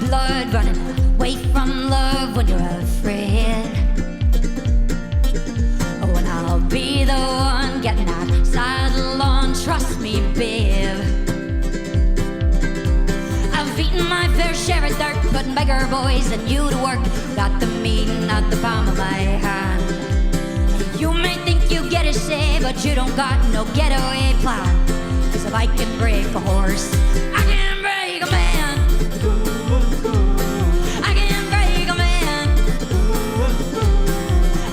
blood, running away from love when you're afraid. Oh, and I'll be the one getting that saddle on, trust me, babe. I've eaten my fair share of dirt, putting beggar boys and you to work. Got the meeting at the palm of my hand. You may think you get a say, but you don't got no getaway plan. 'Cause if I can break a horse, I can break a man. I can break a man.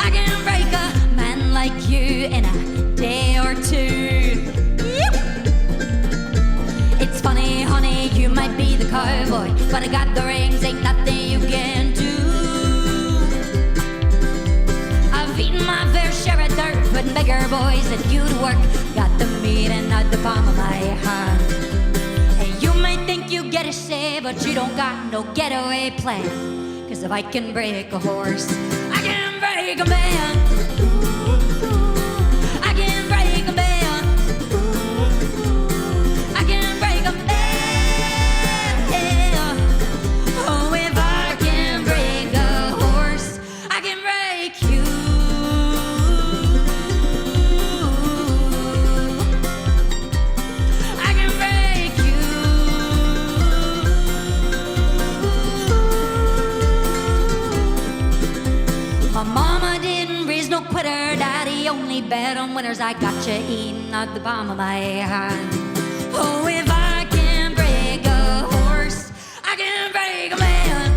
I can break a man like you in a day or two. It's funny, honey, you might be the cowboy, but I got the rings, ain't nothing you can do. I've eaten my fair share of dirt, putting bigger boys than you to work. Got the meeting at the palm of my hand. Hey, you may think you get a say, but you don't got no getaway plan. 'Cause if I can break a horse, I can break a man. I can break a man. I can break a man. Oh, if I can break a horse, I can break you. I can break you. My mama didn't raise no quitter, daddy only bet on winners. I got you eating at the palm of my hand. Oh, if I can break a horse, I can break a man.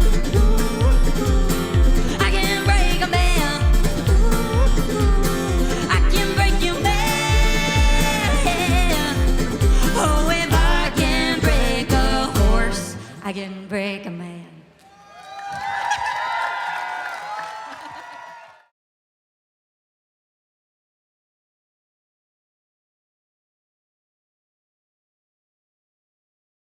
I can break a man. I can break you, man. Oh, if I can break a horse, I can break a man.